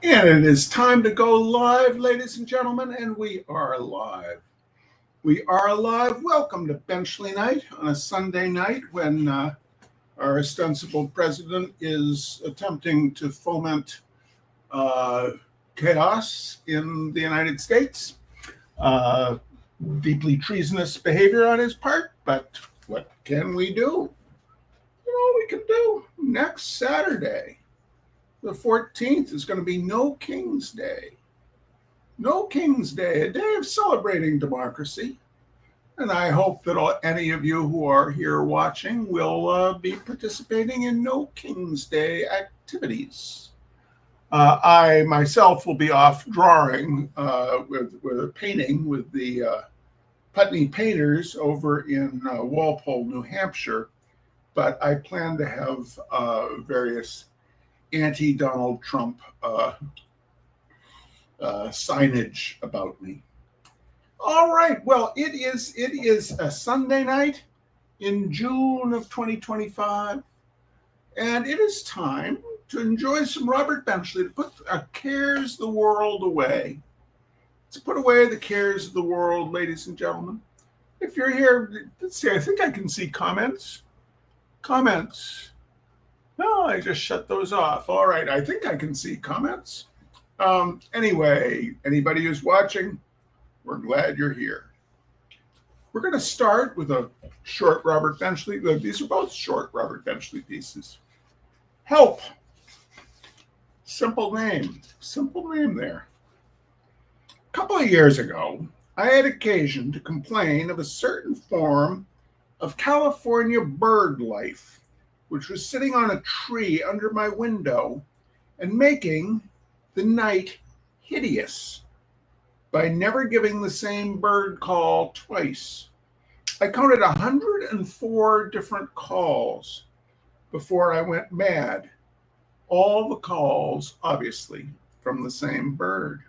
And it is time to go live, ladies and gentlemen, and we are live. We are live. Welcome to Benchley night on a Sunday night when our ostensible president is attempting to foment uh, chaos in the United States. Uh, Deeply treasonous behavior on his part, but what can we do? You know what we can do? Next Saturday, the 14th, is going to be No King's Day. No King's Day, a day of celebrating democracy. And I hope that any of you who are here watching will be participating in No King's Day activities. I myself will be off drawing with painting with the Putney Painters over in Walpole, New Hampshire. But I plan to have various anti-Donald Trump signage about me. All right. Well, it is a Sunday night in June of 2025, and it is time to enjoy some Robert Benchley, to put cares of the world away. Let's put away the cares of the world, ladies and gentlemen. If you're here, let's see. I think I can see comments. Comments. No, I just shut those off. All right. I think I can see comments. Anyway, anybody who's watching, we're glad you're here. We're going to start with a short Robert Benchley. These are both short Robert Benchley pieces. Help. Simple name there. A couple of years ago, I had occasion to complain of a certain form of California bird life, which was sitting on a tree under my window and making the night hideous by never giving the same bird call twice. I counted 104 different calls before I went mad. All the calls, obviously, from the same bird.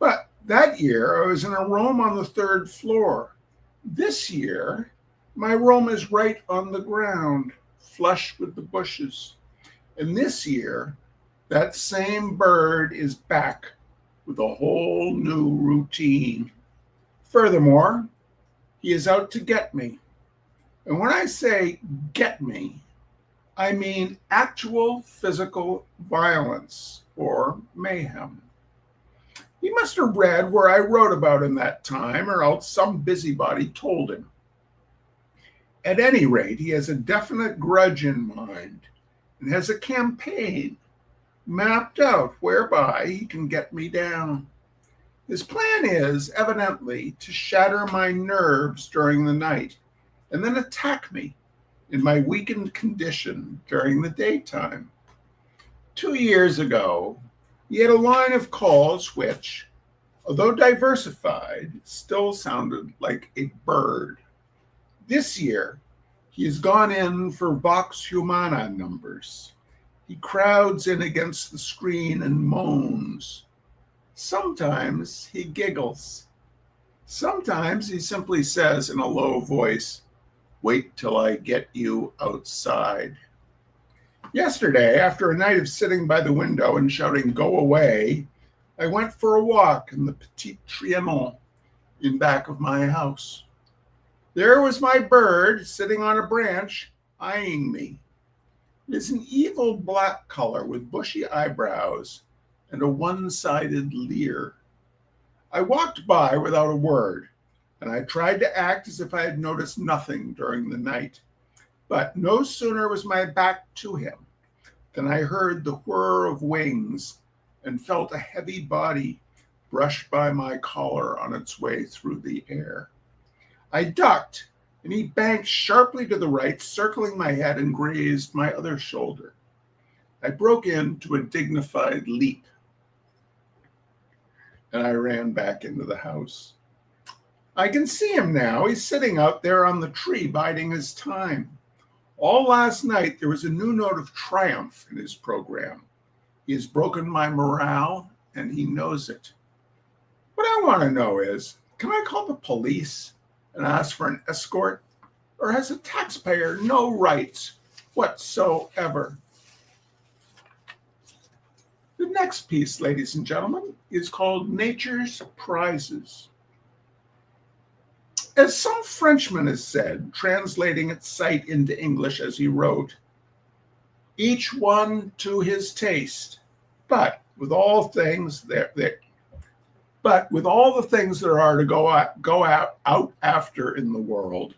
But that year, I was in a room on the third floor. This year, my room is right on the ground, flush with the bushes. And this year, that same bird is back with a whole new routine. Furthermore, he is out to get me. And when I say get me, I mean actual physical violence or mayhem. He must have read where I wrote about him that time, or else some busybody told him. At any rate, he has a definite grudge in mind and has a campaign mapped out whereby he can get me down. His plan is, evidently, to shatter my nerves during the night and then attack me in my weakened condition during the daytime. 2 years ago, he had a line of calls which, although diversified, still sounded like a bird. This year, he has gone in for Vox Humana numbers. He crowds in against the screen and moans. Sometimes he giggles. Sometimes he simply says in a low voice, "Wait till I get you outside." Yesterday, after a night of sitting by the window and shouting, "Go away," I went for a walk in the Petit Trianon in back of my house. There was my bird sitting on a branch, eyeing me. It is an evil black color with bushy eyebrows and a one-sided leer. I walked by without a word, and I tried to act as if I had noticed nothing during the night. But no sooner was my back to him than I heard the whir of wings and felt a heavy body brush by my collar on its way through the air. I ducked, and he banked sharply to the right, circling my head, and grazed my other shoulder. I broke into a dignified leap, and I ran back into the house. I can see him now. He's sitting out there on the tree, biding his time. All last night, there was a new note of triumph in his program. He has broken my morale, and he knows it. What I want to know is, can I call the police and ask for an escort? Or has a taxpayer no rights whatsoever? Did next piece, ladies and gentlemen, is called Nature's Prizes. As some Frenchman has said, translating its sight into English as he wrote, each one to his taste, but with all things with all the things there are to go out after in the world,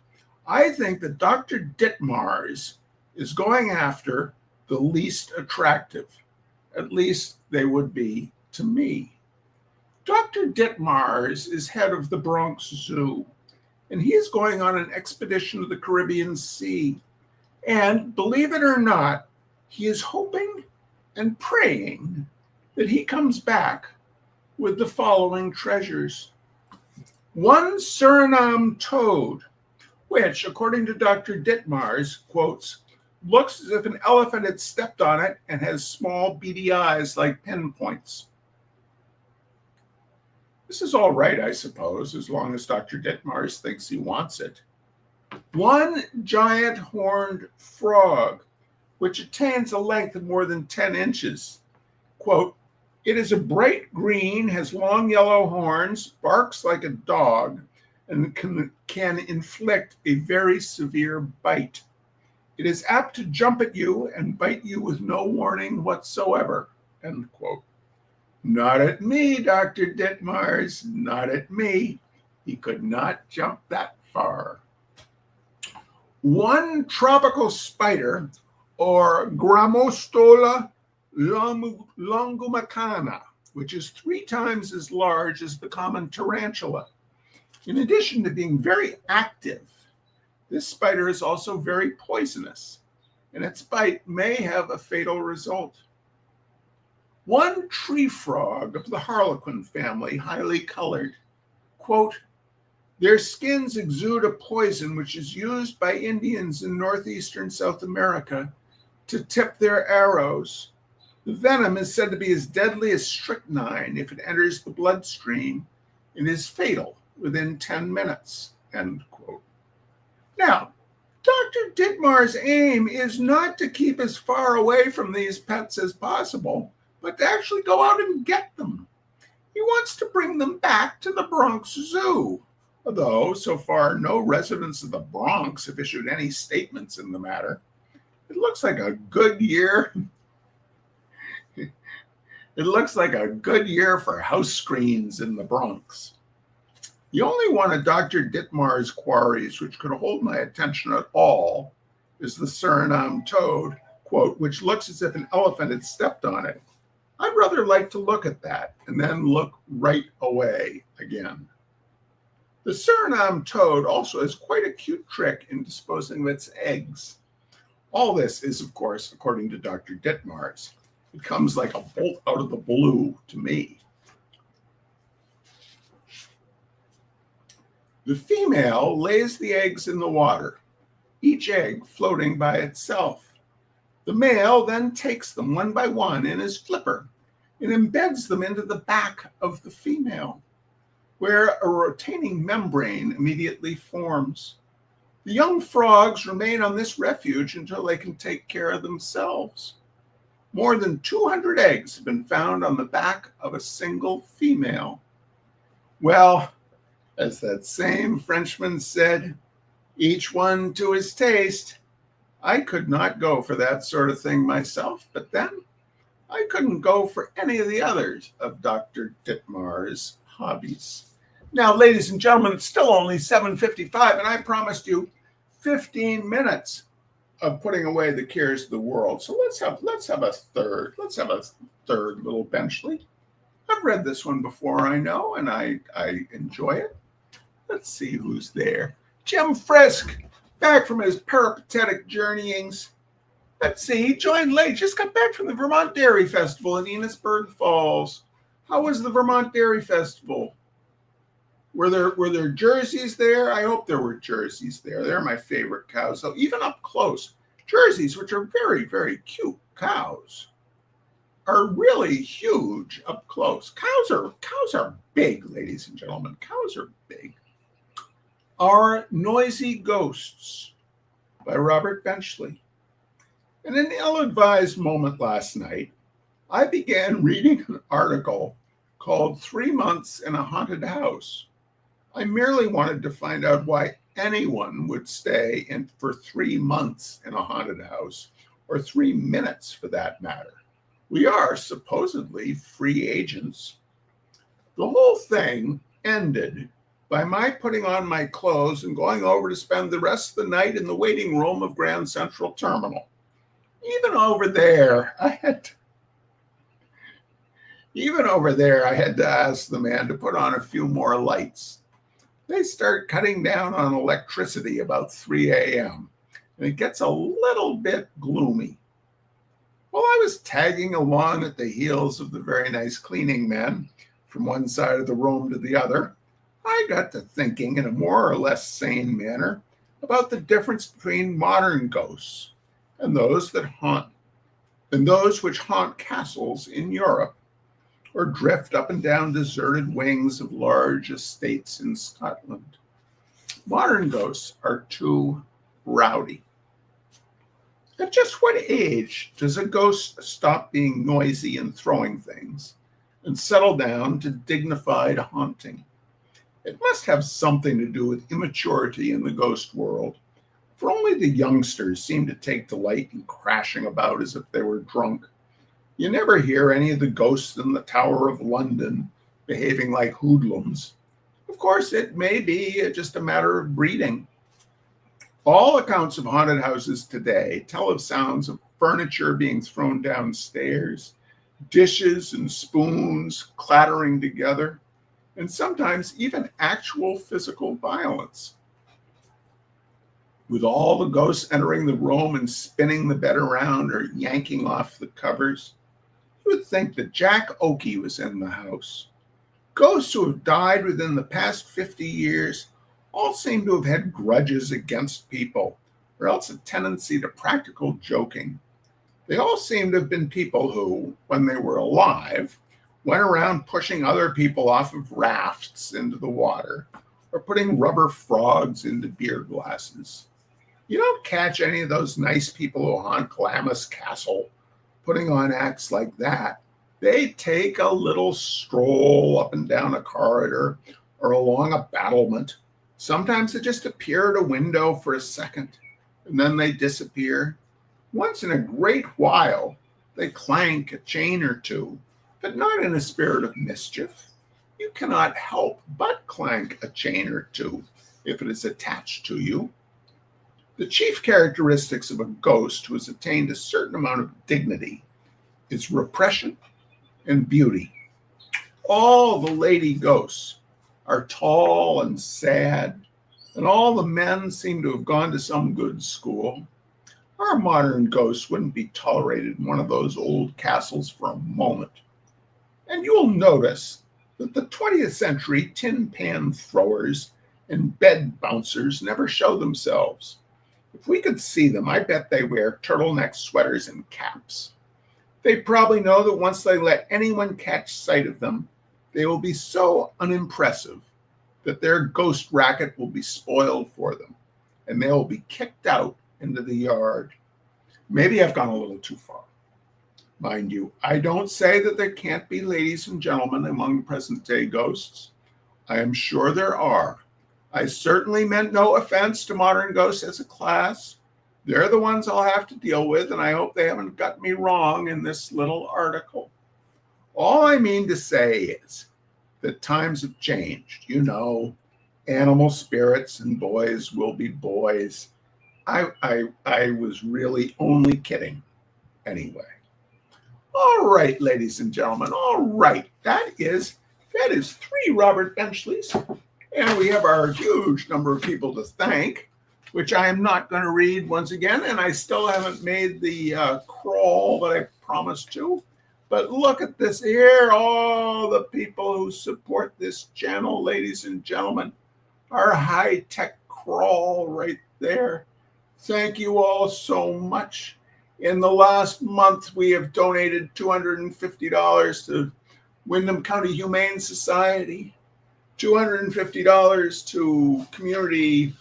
I think that Dr. Ditmars is going after the least attractive. At least they would be to me. Dr. Ditmars is head of the Bronx Zoo, and he is going on an expedition to the Caribbean Sea. And believe it or not, he is hoping and praying that he comes back with the following treasures. One Suriname toad, which, according to Dr. Ditmars, quotes, looks as if an elephant had stepped on it and has small beady eyes like pinpoints. This is all right, I suppose, as long as Dr. Ditmars thinks he wants it. One giant horned frog, which attains a length of more than 10 inches. Quote, it is a bright green, has long yellow horns, barks like a dog, and can inflict a very severe bite. It is apt to jump at you and bite you with no warning whatsoever. End quote. Not at me, Dr. Ditmars, not at me. He could not jump that far. One tropical spider, or Grammostola longumacana, which is 3 times as large as the common tarantula. In addition to being very active, this spider is also very poisonous, and its bite may have a fatal result. One tree frog of the harlequin family, highly colored, quote, their skins exude a poison which is used by Indians in northeastern South America to tip their arrows. The venom is said to be as deadly as strychnine if it enters the bloodstream and is fatal within 10 minutes, end quote. Now, Dr. Ditmars' aim is not to keep as far away from these pets as possible, but to actually go out and get them. He wants to bring them back to the Bronx Zoo, although so far no residents of the Bronx have issued any statements in the matter. It looks like a good year. It looks like a good year for house screens in the Bronx. The only one of Dr. Ditmars' quarries which could hold my attention at all is the Suriname toad, quote, which looks as if an elephant had stepped on it. I'd rather like to look at that and then look right away again. The Suriname toad also has quite a cute trick in disposing of its eggs. All this is, of course, according to Dr. Ditmars. It comes like a bolt out of the blue to me. The female lays the eggs in the water, each egg floating by itself. The male then takes them one by one in his flipper and embeds them into the back of the female, where a rotating membrane immediately forms. The young frogs remain on this refuge until they can take care of themselves. More than 200 eggs have been found on the back of a single female. Well, as that same Frenchman said, each one to his taste. I could not go for that sort of thing myself, but then I couldn't go for any of the others of Dr. Ditmars' hobbies. Now, ladies and gentlemen, it's still only 7:55, and I promised you 15 minutes of putting away the cares of the world. So let's have a third little Benchley. I've read this one before, I know, and I enjoy it. Let's see who's there. Jim Frisk, back from his peripatetic journeyings. Let's see, he joined late, just got back from the Vermont Dairy Festival in Enosburg Falls. How was the Vermont Dairy Festival? Were there jerseys there? I hope there were jerseys there. They're my favorite cows. So even up close, jerseys, which are very, very cute cows, are really huge up close. Cows are big, ladies and gentlemen. Cows are big. Our Noisy Ghosts by Robert Benchley. In an ill-advised moment last night, I began reading an article called 3 Months in a Haunted House. I merely wanted to find out why anyone would stay in for 3 months in a haunted house, or 3 minutes for that matter. We are supposedly free agents. The whole thing ended by my putting on my clothes and going over to spend the rest of the night in the waiting room of Grand Central Terminal. Even over there, I had to, even over there, I had to ask the man to put on a few more lights. They start cutting down on electricity about 3 a.m., and it gets a little bit gloomy. While I was tagging along at the heels of the very nice cleaning men from one side of the room to the other, I got to thinking in a more or less sane manner about the difference between modern ghosts and those which haunt castles in Europe or drift up and down deserted wings of large estates in Scotland. Modern ghosts are too rowdy. At just what age does a ghost stop being noisy and throwing things and settle down to dignified haunting? It must have something to do with immaturity in the ghost world, for only the youngsters seem to take delight in crashing about as if they were drunk. You never hear any of the ghosts in the Tower of London behaving like hoodlums. Of course, it may be just a matter of breeding. All accounts of haunted houses today tell of sounds of furniture being thrown downstairs, dishes and spoons clattering together, and sometimes even actual physical violence. With all the ghosts entering the room and spinning the bed around or yanking off the covers, you would think that Jack Oakey was in the house. Ghosts who have died within the past 50 years all seem to have had grudges against people, or else a tendency to practical joking. They all seem to have been people who, when they were alive, went around pushing other people off of rafts into the water, or putting rubber frogs into beer glasses. You don't catch any of those nice people who haunt Glamis Castle putting on acts like that. They take a little stroll up and down a corridor or along a battlement. Sometimes they just appear at a window for a second, and then they disappear. Once in a great while, they clank a chain or two, but not in a spirit of mischief. You cannot help but clank a chain or two if it is attached to you. The chief characteristics of a ghost who has attained a certain amount of dignity is repression and beauty. All the lady ghosts are tall and sad, and all the men seem to have gone to some good school. Our modern ghosts wouldn't be tolerated in one of those old castles for a moment. And you'll notice that the 20th century tin pan throwers and bed bouncers never show themselves. If we could see them, I bet they wear turtleneck sweaters and caps. They probably know that once they let anyone catch sight of them, they will be so unimpressive that their ghost racket will be spoiled for them, and they will be kicked out into the yard. Maybe I've gone a little too far. Mind you, I don't say that there can't be ladies and gentlemen among present-day ghosts. I am sure there are. I certainly meant no offense to modern ghosts as a class. They're the ones I'll have to deal with, and I hope they haven't got me wrong in this little article. All I mean to say is that times have changed. You know, animal spirits and boys will be boys. I was really only kidding anyway. All right, ladies and gentlemen. All right. That is 3 Robert Benchleys. And we have our huge number of people to thank, which I am not going to read once again. And I still haven't made the crawl that I promised to. But look at this here. All the people who support this channel, ladies and gentlemen. Our high-tech crawl right there. Thank you all so much. In the last month, we have donated $250 to Windham County Humane Society, $250 to community,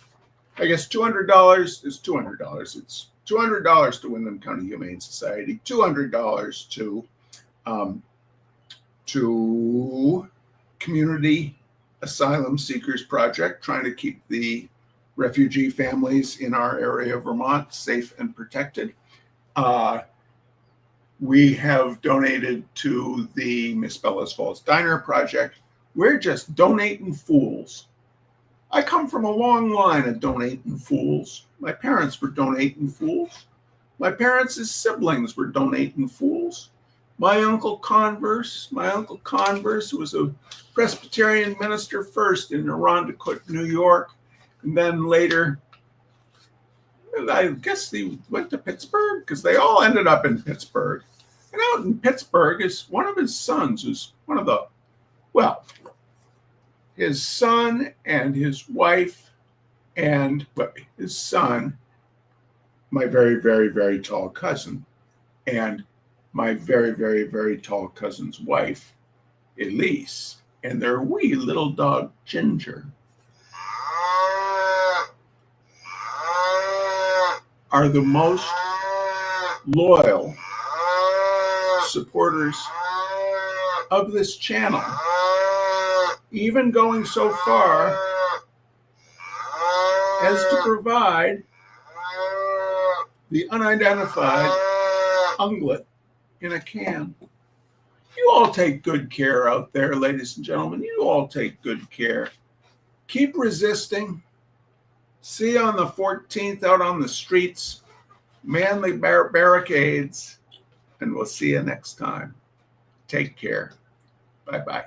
I guess $200 is $200. It's $200 to Windham County Humane Society, $200 to to Community Asylum Seekers Project, trying to keep the refugee families in our area of Vermont safe and protected. We have donated to the Miss Bella's Falls Diner Project. We're just donating fools. I come from a long line of donating fools. My parents were donating fools. My parents' siblings were donating fools. My Uncle Converse, who was a Presbyterian minister first in Irondequoit, New York, and then later, I guess he went to Pittsburgh, because they all ended up in Pittsburgh. And out in Pittsburgh is one of his sons, who's one of the, well, his son and his wife and his son, my very, very, very tall cousin, and my very, very, very tall cousin's wife, Elise, and their wee little dog, Ginger, are the most loyal supporters of this channel, even going so far as to provide the unidentified ungulate in a can. You all take good care out there, ladies and gentlemen. You all take good care. Keep resisting. See you on the 14th out on the streets. Man the barricades. And we'll see you next time. Take care. Bye-bye.